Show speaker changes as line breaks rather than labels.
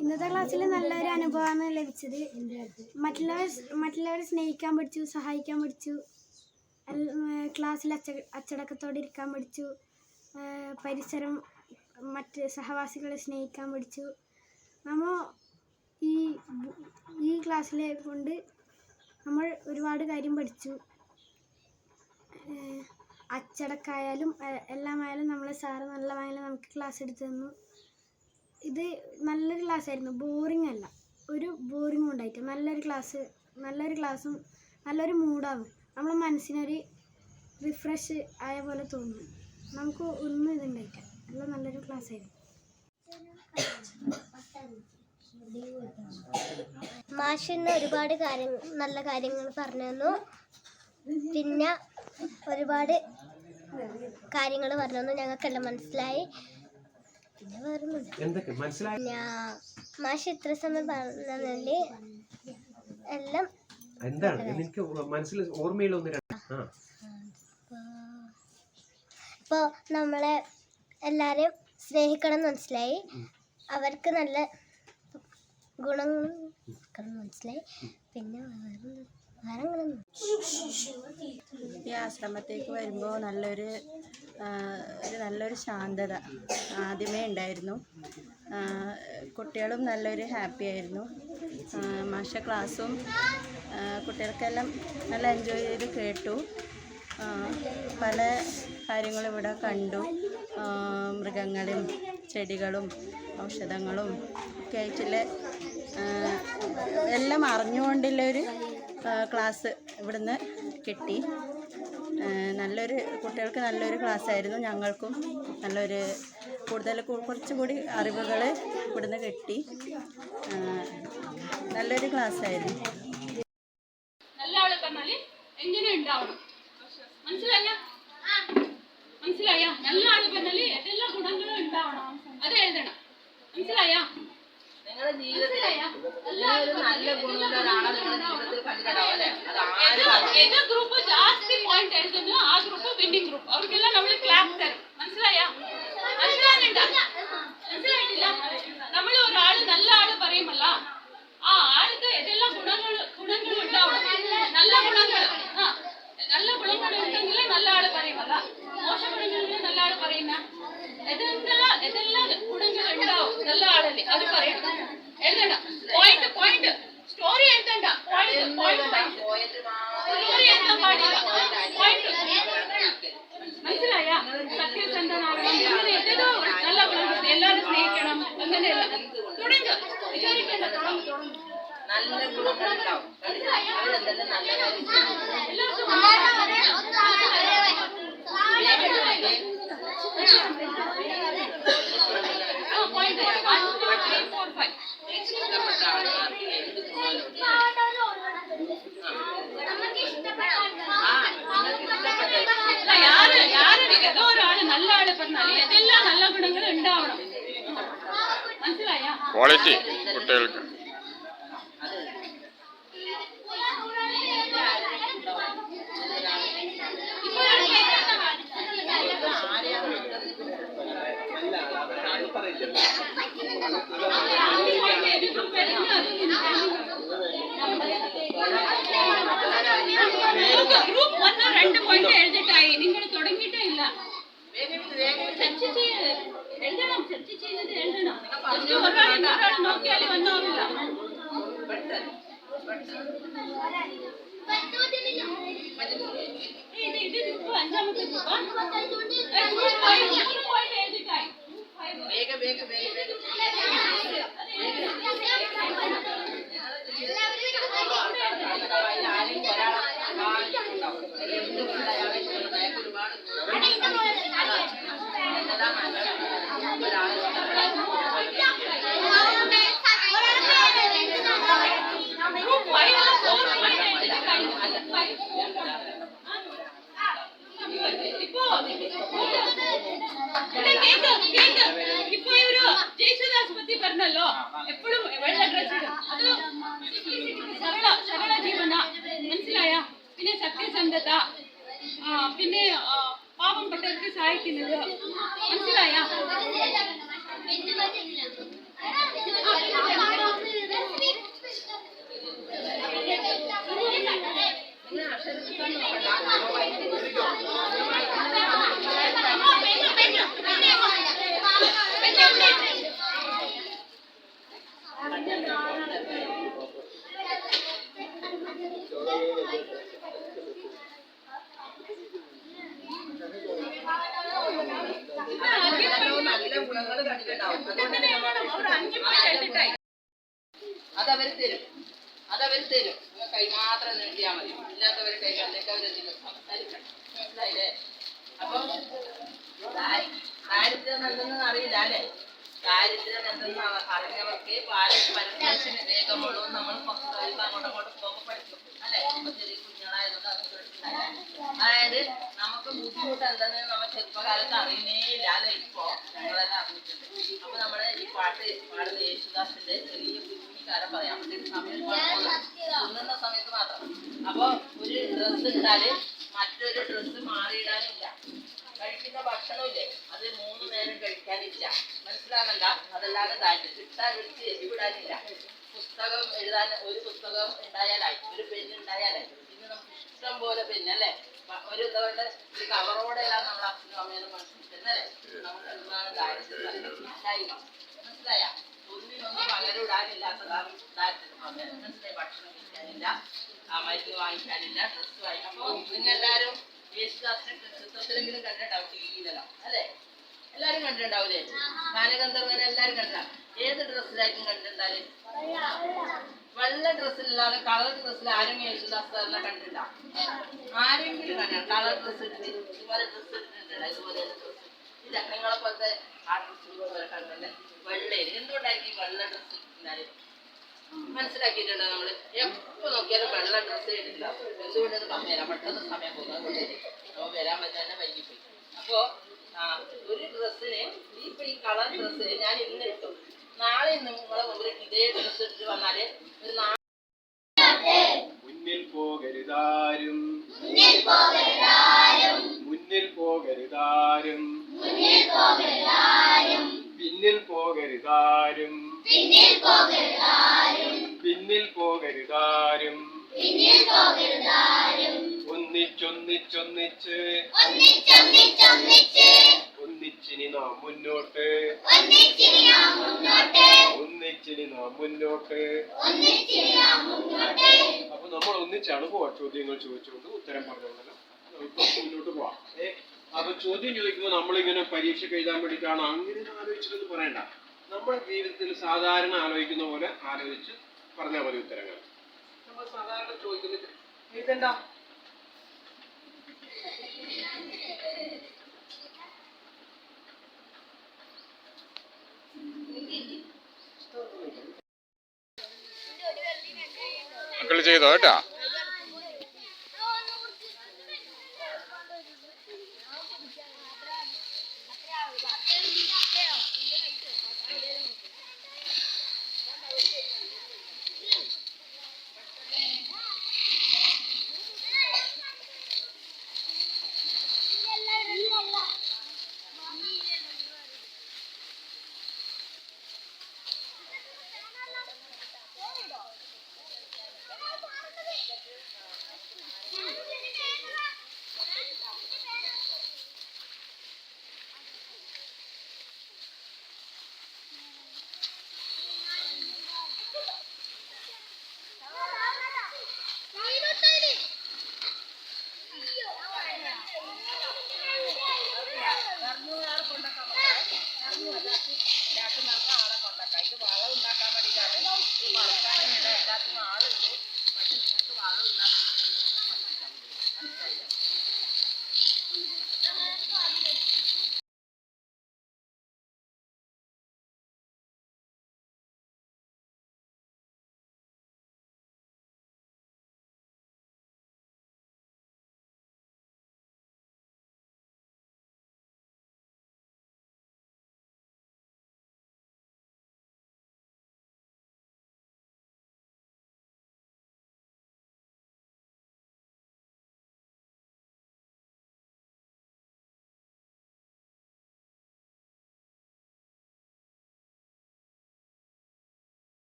ഇന്നത്തെ ക്ലാസ്സിൽ നല്ലൊരു അനുഭവമാണ് ലഭിച്ചത്. മറ്റുള്ളവരെ സ്നേഹിക്കാൻ പഠിച്ചു, സഹായിക്കാൻ പഠിച്ചു, ക്ലാസ്സിൽ അച്ചടക്കത്തോടെ ഇരിക്കാൻ പഠിച്ചു, പരിസരം മറ്റ് സഹവാസികളെ സ്നേഹിക്കാൻ പഠിച്ചു. നമ്മൾ ഈ ക്ലാസ്സിലെ കൊണ്ട് നമ്മൾ ഒരുപാട് കാര്യം പഠിച്ചു. അച്ചടക്കമായാലും എല്ലാമായാലും നമ്മളെ സാറ് നല്ലതായാലും നമുക്ക് ക്ലാസ് എടുത്തു തന്നു. ഇത് നല്ലൊരു ക്ലാസ്സായിരുന്നു, ബോറിംഗ് അല്ല, ഒരു ബോറിംഗും ഉണ്ടായിട്ട് നല്ലൊരു ക്ലാസ്സും നല്ലൊരു മൂഡാണ്. നമ്മളെ മനസ്സിനൊരു റിഫ്രഷ് ആയ പോലെ തോന്നും. നമുക്ക് ഒന്നും ഇതുണ്ടായിട്ടില്ല, നല്ലൊരു ക്ലാസ്സായിരുന്നു.
മാഷിന്ന് ഒരുപാട് നല്ല കാര്യങ്ങൾ പറഞ്ഞു തന്നു. പിന്നെ ഒരുപാട് കാര്യങ്ങൾ പറഞ്ഞു തന്നു, ഞങ്ങൾക്കെല്ലാം മനസ്സിലായി. പിന്നെ വേറെ മാഷ് ഇത്ര സമയം പറഞ്ഞതിൽ എല്ലാം ഇപ്പോൾ നമ്മളെ എല്ലാവരെയും സ്നേഹിക്കണം എന്ന് മനസ്സിലായി, അവർക്ക് നല്ല ഗുണങ്ങളും മനസ്സിലായി. പിന്നെ
ഈ ആശ്രമത്തേക്ക് വരുമ്പോൾ നല്ലൊരു ശാന്തത ആദ്യമേ ഉണ്ടായിരുന്നു. കുട്ടികളും നല്ലൊരു ഹാപ്പി ആയിരുന്നു. മാഷ ക്ലാസ്സും കുട്ടികൾക്കെല്ലാം നല്ല എൻജോയ് ചെയ്ത് കേട്ടു. പല കാര്യങ്ങളും ഇവിടെ കണ്ടു. മൃഗങ്ങളും ചെടികളും ഔഷധങ്ങളും ഒക്കെ ആയിട്ടുള്ള എല്ലാം അറിഞ്ഞുകൊണ്ടുള്ളൊരു ക്ലാസ് ഇവിടുന്ന് കിട്ടി. കുട്ടികൾക്ക് നല്ലൊരു ക്ലാസ്സായിരുന്നു. ഞങ്ങൾക്കും കുറച്ചും കൂടി അറിവുകൾ ഇവിടുന്ന് കിട്ടി. നല്ലൊരു ക്ലാസ്സായിരുന്നു.
നല്ല ആളെ പറഞ്ഞാൽ എങ്ങനെ ഉണ്ടാവണം, മനസ്സിലായ? നല്ല ആള് പറഞ്ഞാൽ എല്ലാ ഗുണങ്ങളും ഉണ്ടാവണം, അത് എഴുതണം. മനസ്സിലായ? ഏത് ഗ്രൂപ്പ് ജാസ്തി പോയിന്റ് എഴുതുന്നു ആ ഗ്രൂപ്പ് വിന്നിംഗ് ഗ്രൂപ്പ്. അവർക്കെല്ലാം നമ്മൾ ക്ലാപ്പ് തരും. മനസ്സിലായിട്ടില്ല? നമ്മൾ ഒരാള് നല്ല ആള് പറയുമല്ല, ആ ആൾക്ക് ഏതെല്ലാം ഗുണങ്ങൾ ഉണ്ടാവണം. നല്ല ഗുണങ്ങൾ ഉണ്ടെങ്കിൽ നല്ല ആള് പറയുമല്ല, മോശ ഗുണങ്ങളിൽ നല്ല ആള് പറയുന്ന ഏതെല്ലാം ഗുണങ്ങൾ ഉണ്ടാവും നല്ല ആളല്ലേ, അത് പറയണം. എഴുതണം. Point story എഴുതണ്ട. സ്റ്റോറി എഴുതാൻ പാടില്ല. മനസ്സിലായ? സത്യസന്ധനാകണം, അങ്ങനെ ഏതോ നല്ല ഗുണങ്ങൾ, എല്ലാവരും സ്നേഹിക്കണം, അങ്ങനെയല്ല. തുടങ്ങ്, വിചാരിക്കേണ്ട, തുടങ്ങ്. നല്ല ഗുണങ്ങളുണ്ടാവും. ഏതോ ഒരാള് നല്ല ആള് പറഞ്ഞാല് ഏതെല്ലാം നല്ല ഗുണങ്ങൾ ഉണ്ടാവണം. മനസ്സിലായ?
ക്വാളിറ്റി കുട്ടികൾക്ക്
ഗ്രൂപ്പ് 1 2 പോയിന്റ് എഴുതിട്ടായി. നിങ്ങൾ തുടങ്ങിയിട്ടേ ഇല്ല. എഴുതണം, ചർച്ച ചെയ്യുന്നത് എഴുതണം. ഒരാൾ നോക്കിയാൽ വന്നാവില്ല. ഇത് ഗ്രൂപ്പ് 5ാമത്തെ പോയിന്റ് എഴുതിട്ടായി. ഇപ്പൊ ഒരു ജയസുദാസ് പറ്റി പറഞ്ഞല്ലോ, എപ്പോഴും വെള്ള ഡ്രസ് ഇടും, അത് സരള ജീവന. മനസ്സിലായ? പിന്നെ സത്യസന്ധത, പിന്നെ പാവപ്പെട്ടവർക്ക് സഹായിക്കുന്നത്. മനസ്സിലായ? 5 പോയിന്റ് എടുത്തിട്ടായി. അതവർ തരും. നിങ്ങൾ കൈ മാത്രം നീട്ടിയാൽ മതി. ഇല്ലാത്തവർ കൈ കണ്ടേക്ക് അവരെന്തെങ്കിലും സംസാരിക്കണം. മനസ്സിലായില്ലേ? അപ്പം ദാരിദ്ര്യം എന്തെന്ന് അറിയില്ല അല്ലേ? ദാരിദ്ര്യം എന്തെന്ന് അറിഞ്ഞവർക്ക് പരസ്പരത്തിന് വേഗമുള്ളൂ. നമ്മൾ അങ്ങോട്ട് പോകുമ്പോൾ പഠിക്കും അല്ലെ? ചെറിയ കുഞ്ഞുങ്ങളായതുകൊണ്ട് അത് അതായത് നമുക്ക് ബുദ്ധിമുട്ട് എന്തെന്ന് നമ്മൾ ചെറുപ്പകാലത്ത് അറിയുന്നേ ഇല്ല അല്ലെ? ഇപ്പോ ഞങ്ങളെല്ലാം അറിഞ്ഞിട്ടുണ്ട്. അപ്പൊ നമ്മള് ഈ പാട്ട് പാടുന്ന യേശുദാസിന്റെ ചെറിയ കുഞ്ഞിക്കാരം പറയാം. സമയം തുന്നുന്ന സമയത്ത് മാത്രം. അപ്പൊ ഒരു ഡ്രസ്സ് ഇട്ടാല് മറ്റൊരു ഡ്രസ്സ് മാറിയിടാനില്ല. കഴിക്കുന്ന ഭക്ഷണമില്ലേ അത് 3 നേരം കഴിക്കാനില്ല. മനസ്സിലാകണ്ട. അതല്ലാതെ ദാരിദ്ര്യം കിട്ടാൻ വിളിച്ച് എരിവിടാനില്ല. പുസ്തകം എഴുതാൻ ഒരു പുസ്തകം ഉണ്ടായാലായി, ഒരു പെണ്ണ് ഉണ്ടായാലായി. ഇന്ന് നമുക്ക് ഇഷ്ടം പോലെ പെണ്ണല്ലേ? ഒരു ഇതോടെ ഈ കവറോടെല്ലാം നമ്മൾ അച്ഛനും അമ്മേനും മനസ്സിലാക്കുന്നല്ലേ? നമുക്ക് എന്താണ് ദാരിദ്ര്യം ഇല്ലായ്മ. മനസ്സിലായ? ഒന്നിനൊന്നും പകരം ഇടാനില്ലാത്തതാണ് ദാരിദ്ര്യം. മനസ്സിലായി? ഭക്ഷണം കഴിക്കാനില്ല, മരുന്ന് വാങ്ങിക്കാനില്ല, ഡ്രസ്സ് വാങ്ങിക്കാം. അപ്പൊ നിങ്ങൾ എല്ലാവരും യേശുദാസിന്റെ ചിത്രത്തിലെങ്കിലും കണ്ടിട്ടുണ്ടാവും ടിവിയിലല്ലോ അല്ലേ? എല്ലാരും കണ്ടിട്ടുണ്ടാവൂലേ? ഗാനഗന്ധർവനെ എല്ലാരും കണ്ടില്ല. ഏത് ഡ്രസ്സിലായിരിക്കും കണ്ടിട്ടുണ്ടാല്? വെള്ള ഡ്രസ്സില്ലാതെ കളർ ഡ്രസ്സിൽ ആരും യേശുദാസ് സാറിനെ കണ്ടിട്ടുണ്ടോ? ആരെങ്കിലും കണ്ടോ കളർ ഡ്രസ്സ് ഇട്ടിട്ട് ഇതുപോലെ ഡ്രസ്സ് ഇട്ടിട്ടുണ്ടോ? ഇതുപോലെ ഡ്രസ്സ് ഇല്ല. നിങ്ങളെ പോലത്തെ ആ ഡ്രസ്സ് ഇതുപോലെ കണ്ടല്ലേ? വെള്ളയിൽ എന്തുകൊണ്ടായിരിക്കും വെള്ള ഡ്രസ്സ് ഇട്ടിട്ടുണ്ടാല്? മനസ്സിലാക്കിയിട്ടുണ്ടോ? നമ്മള് എപ്പോ നോക്കിയാലും വെള്ള ഡ്രസ്സ് ഇട്ടില്ല. എന്തുകൊണ്ടെന്ന് പറഞ്ഞുതരാം. പെട്ടെന്ന് സമയം പോകുന്നത് നമ്മൾ വരാൻ പറ്റാൻ വൈകിപ്പോയി. അപ്പോ ഒരു ഡ്രസ്സിന് ഈ കളർ ഡ്രസ്സ് ഞാൻ ഇന്ന് ഇട്ടു, നാളെ നിങ്ങളെ മുമ്പിൽ ഇതേ ഡ്രസ്സ് ഇട്ടിട്ട് വന്നാല് ഒരു
മുന്നിൽ പോകരുതാരും, മുന്നിൽ പോകരുതാരും, പിന്നിൽ പോകരുതാരും, പിന്നിൽ പോകരുതാരും, ഒന്നിച്ചൊന്നിച്ചൊന്നിച്ച് ഒന്നിച്ചിനി നാം മുന്നോട്ട്, ഒന്നിച്ചിനി നാം മുന്നോട്ട്. അപ്പൊ നമ്മൾ ഒന്നിച്ചാണ് പോവാ. ചോദ്യങ്ങൾ ചോദിച്ചുകൊണ്ട് ഉത്തരം പറഞ്ഞുകൊണ്ടല്ലോ നമുക്ക് മുന്നോട്ട് പോവാം. അപ്പൊ ചോദ്യം ചോദിക്കുമ്പോൾ നമ്മളിങ്ങനെ പരീക്ഷയ്ക്ക് എഴുതാൻ വേണ്ടിയിട്ടാണ് അങ്ങനെ ആലോചിച്ചിട്ടെന്ന് പറയണ്ട. നമ്മുടെ ജീവിതത്തിൽ സാധാരണ ആലോചിക്കുന്ന പോലെ ആലോചിച്ച് പറഞ്ഞാൽ മതി ഉത്തരങ്ങൾ. നമ്മൾ സാധാരണ ചോദിക്കുന്നത് എഴുതണ്ട.
മക്കള് ചെയ്തോ കേട്ടാ.
ഇത് വളം ഉണ്ടാക്കാൻ വേണ്ടിയിട്ടാണ്. ഇത് വളർത്താനും എല്ലാത്തിനും ആളുണ്ട്. പക്ഷെ നിങ്ങൾക്ക് വളം ഉണ്ടാക്കാൻ